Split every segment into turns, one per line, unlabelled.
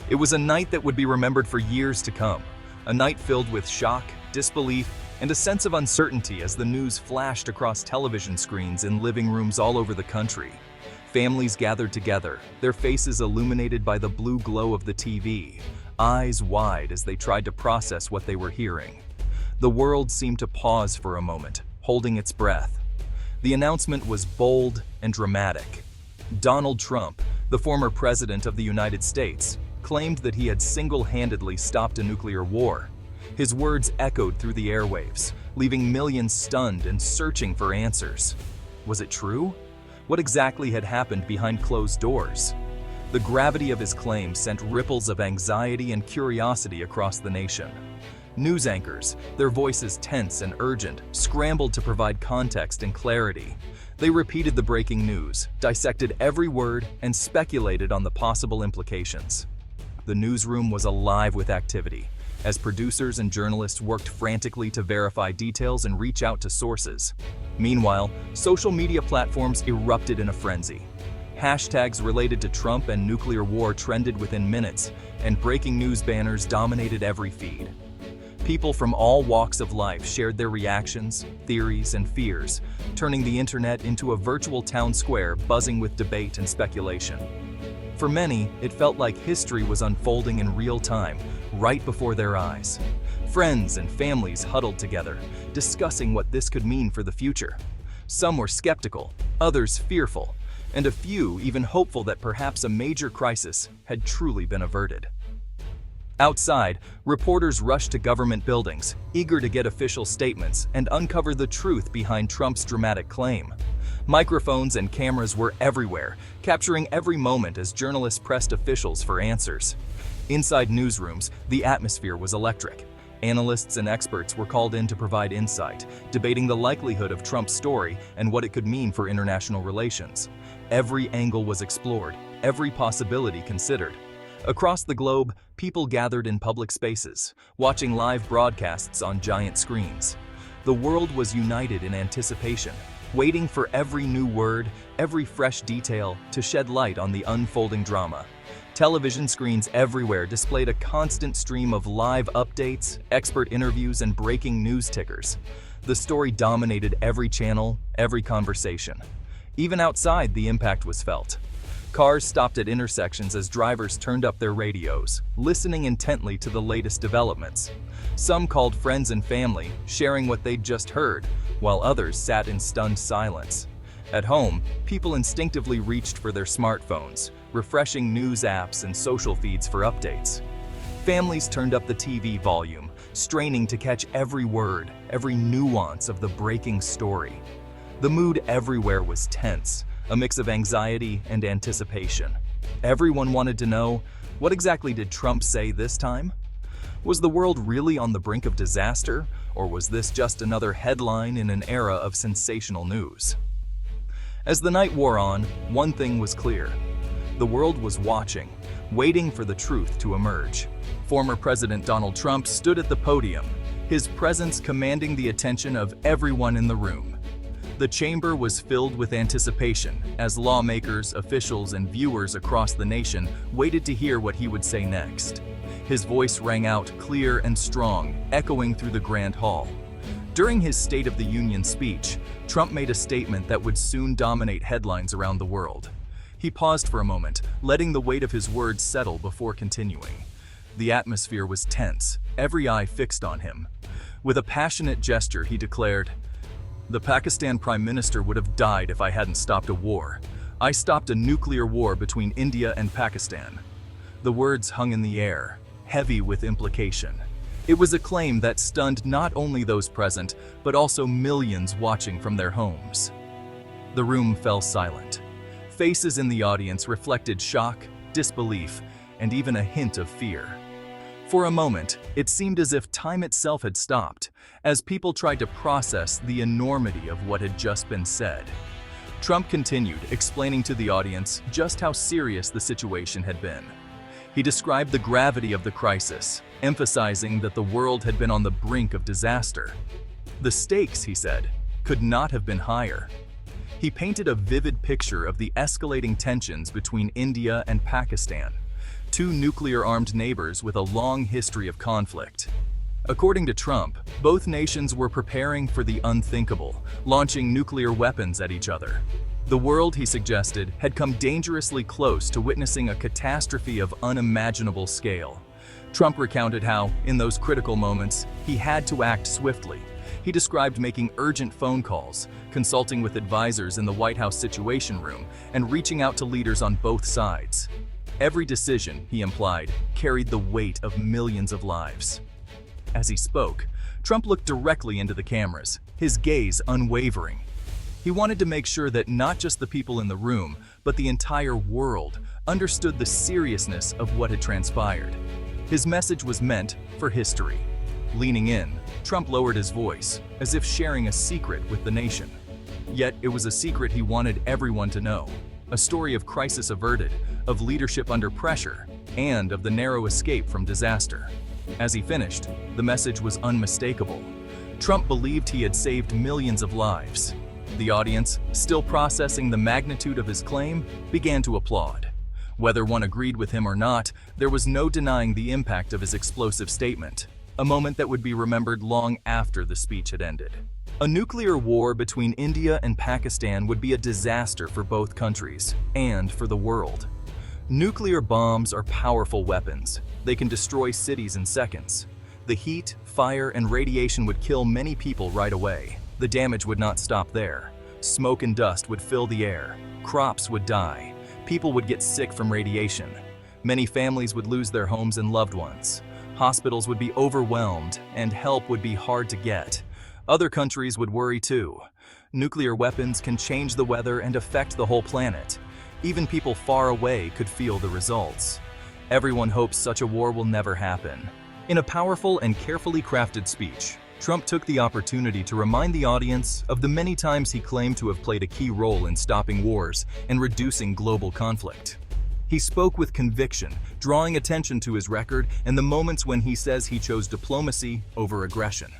It was a night that would be remembered for years to come, a night filled with shock, disbelief, and a sense of uncertainty as the news flashed across television screens in living rooms all over the country. Families gathered together, their faces illuminated by the blue glow of the TV, eyes wide as they tried to process what they were hearing. The world seemed to pause for a moment, holding its breath. The announcement was bold and dramatic. Donald Trump, the former president of the United States, claimed that he had single-handedly stopped a nuclear war. His words echoed through the airwaves, leaving millions stunned and searching for answers. Was it true? What exactly had happened behind closed doors? The gravity of his claim sent ripples of anxiety and curiosity across the nation. News anchors, their voices tense and urgent, scrambled to provide context and clarity. They repeated the breaking news, dissected every word, and speculated on the possible implications. The newsroom was alive with activity, as producers and journalists worked frantically to verify details and reach out to sources. Meanwhile, social media platforms erupted in a frenzy. Hashtags related to Trump and nuclear war trended within minutes, and breaking news banners dominated every feed. People from all walks of life shared their reactions, theories, and fears, turning the internet into a virtual town square buzzing with debate and speculation. For many, it felt like history was unfolding in real time, right before their eyes. Friends and families huddled together, discussing what this could mean for the future. Some were skeptical, others fearful, and a few even hopeful that perhaps a major crisis had truly been averted. Outside, reporters rushed to government buildings, eager to get official statements and uncover the truth behind Trump's dramatic claim. Microphones and cameras were everywhere, capturing every moment as journalists pressed officials for answers. Inside newsrooms, the atmosphere was electric. Analysts and experts were called in to provide insight, debating the likelihood of Trump's story and what it could mean for international relations. Every angle was explored, every possibility considered. Across the globe, people gathered in public spaces, watching live broadcasts on giant screens. The world was united in anticipation, waiting for every new word, every fresh detail to shed light on the unfolding drama. Television screens everywhere displayed a constant stream of live updates, expert interviews, and breaking news tickers. The story dominated every channel, every conversation. Even outside, the impact was felt. Cars stopped at intersections as drivers turned up their radios, listening intently to the latest developments. Some called friends and family, sharing what they'd just heard, while others sat in stunned silence. At home, people instinctively reached for their smartphones, refreshing news apps and social feeds for updates. Families turned up the TV volume, straining to catch every word, every nuance of the breaking story. The mood everywhere was tense, a mix of anxiety and anticipation. Everyone wanted to know, what exactly did Trump say this time? Was the world really on the brink of disaster, or was this just another headline in an era of sensational news? As the night wore on, one thing was clear. The world was watching, waiting for the truth to emerge. Former President Donald Trump stood at the podium, his presence commanding the attention of everyone in the room. The chamber was filled with anticipation as lawmakers, officials, and viewers across the nation waited to hear what he would say next. His voice rang out clear and strong, echoing through the Grand Hall. During his State of the Union speech, Trump made a statement that would soon dominate headlines around the world. He paused for a moment, letting the weight of his words settle before continuing. The atmosphere was tense, every eye fixed on him. With a passionate gesture, he declared, "The Pakistan Prime Minister would have died if I hadn't stopped a war. I stopped a nuclear war between India and Pakistan." The words hung in the air, heavy with implication. It was a claim that stunned not only those present, but also millions watching from their homes. The room fell silent. Faces in the audience reflected shock, disbelief, and even a hint of fear. For a moment, it seemed as if time itself had stopped, as people tried to process the enormity of what had just been said. Trump continued, explaining to the audience just how serious the situation had been. He described the gravity of the crisis, emphasizing that the world had been on the brink of disaster. The stakes, he said, could not have been higher. He painted a vivid picture of the escalating tensions between India and Pakistan. two nuclear-armed neighbors with a long history of conflict. According to Trump, both nations were preparing for the unthinkable, launching nuclear weapons at each other. The world, he suggested, had come dangerously close to witnessing a catastrophe of unimaginable scale. Trump recounted how, in those critical moments, he had to act swiftly. He described making urgent phone calls, consulting with advisors in the White House Situation Room, and reaching out to leaders on both sides. Every decision, he implied, carried the weight of millions of lives. As he spoke, Trump looked directly into the cameras, his gaze unwavering. He wanted to make sure that not just the people in the room, but the entire world understood the seriousness of what had transpired. His message was meant for history. Leaning in, Trump lowered his voice, as if sharing a secret with the nation. Yet it was a secret he wanted everyone to know. A story of crisis averted, of leadership under pressure, and of the narrow escape from disaster. As he finished, the message was unmistakable. Trump believed he had saved millions of lives. The audience, still processing the magnitude of his claim, began to applaud. Whether one agreed with him or not, there was no denying the impact of his explosive statement, a moment that would be remembered long after the speech had ended. A nuclear war between India and Pakistan would be a disaster for both countries and for the world. Nuclear bombs are powerful weapons. They can destroy cities in seconds. The heat, fire, and radiation would kill many people right away. The damage would not stop there. Smoke and dust would fill the air. Crops would die. People would get sick from radiation. Many families would lose their homes and loved ones. Hospitals would be overwhelmed, and help would be hard to get. Other countries would worry too. Nuclear weapons can change the weather and affect the whole planet. Even people far away could feel the results. Everyone hopes such a war will never happen. In a powerful and carefully crafted speech, Trump took the opportunity to remind the audience of the many times he claimed to have played a key role in stopping wars and reducing global conflict. He spoke with conviction, drawing attention to his record and the moments when he says he chose diplomacy over aggression.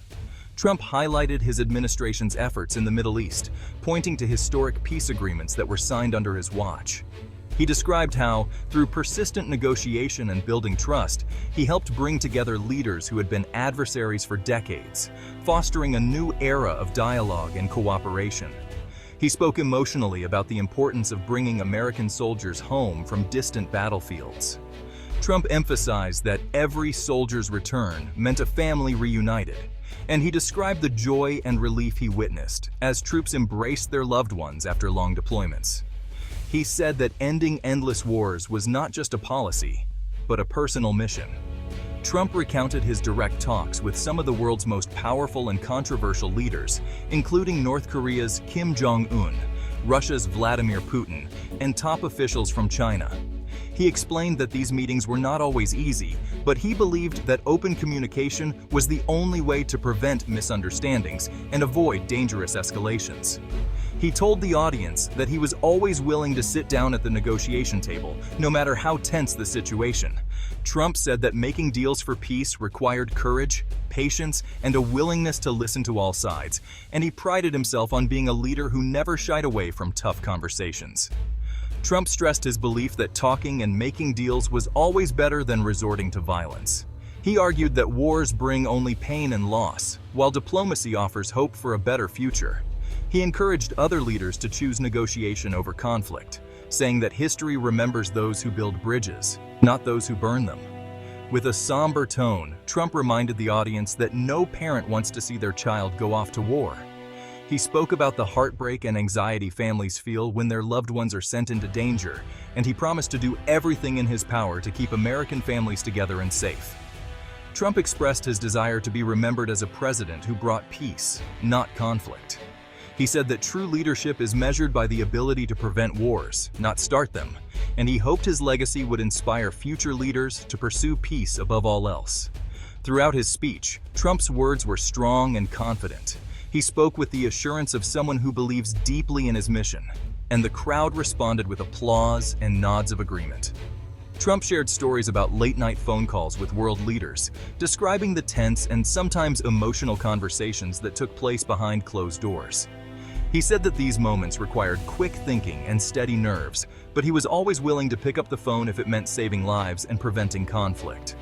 Trump highlighted his administration's efforts in the Middle East, pointing to historic peace agreements that were signed under his watch. He described how, through persistent negotiation and building trust, he helped bring together leaders who had been adversaries for decades, fostering a new era of dialogue and cooperation. He spoke emotionally about the importance of bringing American soldiers home from distant battlefields. Trump emphasized that every soldier's return meant a family reunited, and he described the joy and relief he witnessed as troops embraced their loved ones after long deployments. He said that ending endless wars was not just a policy, but a personal mission. Trump recounted his direct talks with some of the world's most powerful and controversial leaders, including North Korea's Kim Jong-un, Russia's Vladimir Putin, and top officials from China. He explained that these meetings were not always easy, but he believed that open communication was the only way to prevent misunderstandings and avoid dangerous escalations. He told the audience that he was always willing to sit down at the negotiation table, no matter how tense the situation. Trump said that making deals for peace required courage, patience, and a willingness to listen to all sides, and he prided himself on being a leader who never shied away from tough conversations. Trump stressed his belief that talking and making deals was always better than resorting to violence. He argued that wars bring only pain and loss, while diplomacy offers hope for a better future. He encouraged other leaders to choose negotiation over conflict, saying that history remembers those who build bridges, not those who burn them. With a somber tone, Trump reminded the audience that no parent wants to see their child go off to war. He spoke about the heartbreak and anxiety families feel when their loved ones are sent into danger, and he promised to do everything in his power to keep American families together and safe. Trump expressed his desire to be remembered as a president who brought peace, not conflict. He said that true leadership is measured by the ability to prevent wars, not start them, and he hoped his legacy would inspire future leaders to pursue peace above all else. Throughout his speech, Trump's words were strong and confident. He spoke with the assurance of someone who believes deeply in his mission, and the crowd responded with applause and nods of agreement. Trump shared stories about late-night phone calls with world leaders, describing the tense and sometimes emotional conversations that took place behind closed doors. He said that these moments required quick thinking and steady nerves, but he was always willing to pick up the phone if it meant saving lives and preventing conflict.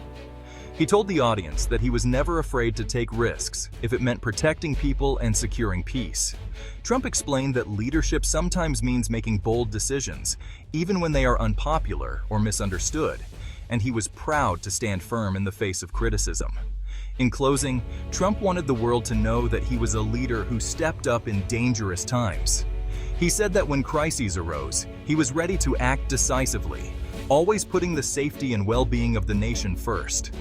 He told the audience that he was never afraid to take risks if it meant protecting people and securing peace. Trump explained that leadership sometimes means making bold decisions, even when they are unpopular or misunderstood, and he was proud to stand firm in the face of criticism. In closing, Trump wanted the world to know that he was a leader who stepped up in dangerous times. He said that when crises arose, he was ready to act decisively, always putting the safety and well-being of the nation first.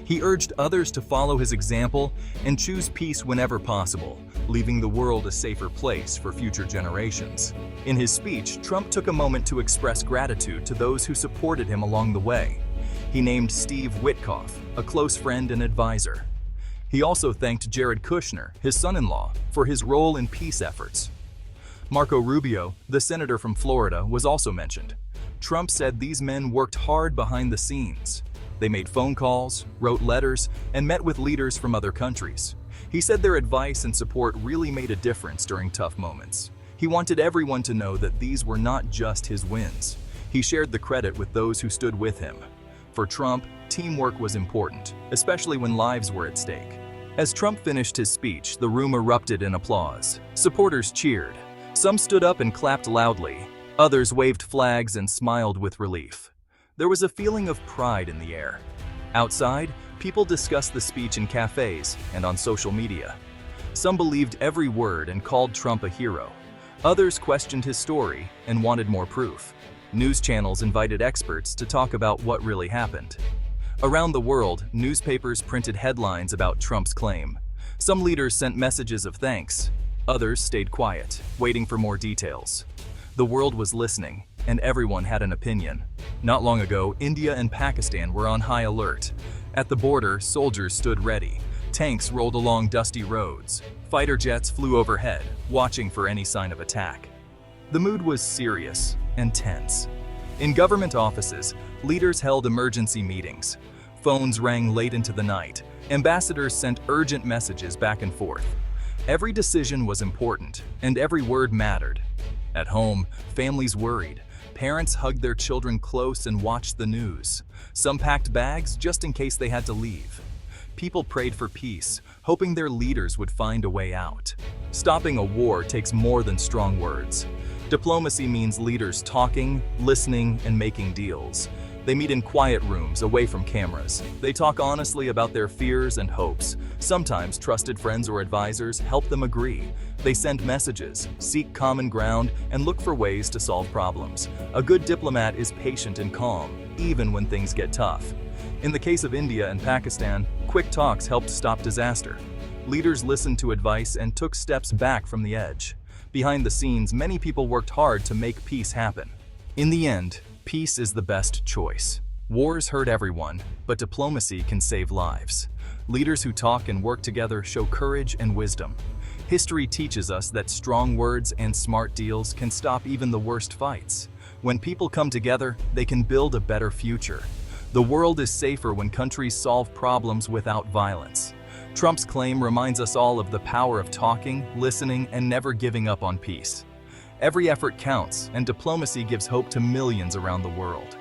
He urged others to follow his example and choose peace whenever possible, leaving the world a safer place for future generations. In his speech, Trump took a moment to express gratitude to those who supported him along the way. He named Steve Witkoff, a close friend and advisor. He also thanked Jared Kushner, his son-in-law, for his role in peace efforts. Marco Rubio, the senator from Florida, was also mentioned. Trump said these men worked hard behind the scenes. They made phone calls, wrote letters, and met with leaders from other countries. He said their advice and support really made a difference during tough moments. He wanted everyone to know that these were not just his wins. He shared the credit with those who stood with him. For Trump, teamwork was important, especially when lives were at stake. As Trump finished his speech, the room erupted in applause. Supporters cheered. Some stood up and clapped loudly. Others waved flags and smiled with relief. There was a feeling of pride in the air. Outside, people discussed the speech in cafes and on social media. Some believed every word and called Trump a hero. Others questioned his story and wanted more proof. News channels invited experts to talk about what really happened. Around the world, newspapers printed headlines about Trump's claim. Some leaders sent messages of thanks. Others stayed quiet, waiting for more details. The world was listening, and everyone had an opinion. Not long ago, India and Pakistan were on high alert. At the border, soldiers stood ready. Tanks rolled along dusty roads. Fighter jets flew overhead, watching for any sign of attack. The mood was serious and tense. In government offices, leaders held emergency meetings. Phones rang late into the night. Ambassadors sent urgent messages back and forth. Every decision was important, and every word mattered. At home, families worried. Parents hugged their children close and watched the news. Some packed bags just in case they had to leave. People prayed for peace, hoping their leaders would find a way out. Stopping a war takes more than strong words. Diplomacy means leaders talking, listening, and making deals. They meet in quiet rooms away from cameras. They talk honestly about their fears and hopes. Sometimes trusted friends or advisors help them agree. They send messages, seek common ground, and look for ways to solve problems. A good diplomat is patient and calm, even when things get tough. In the case of India and Pakistan, quick talks helped stop disaster. Leaders listened to advice and took steps back from the edge. Behind the scenes, many people worked hard to make peace happen. In the end, peace is the best choice. Wars hurt everyone, but diplomacy can save lives. Leaders who talk and work together show courage and wisdom. History teaches us that strong words and smart deals can stop even the worst fights. When people come together, they can build a better future. The world is safer when countries solve problems without violence. Trump's claim reminds us all of the power of talking, listening, and never giving up on peace. Every effort counts, and diplomacy gives hope to millions around the world.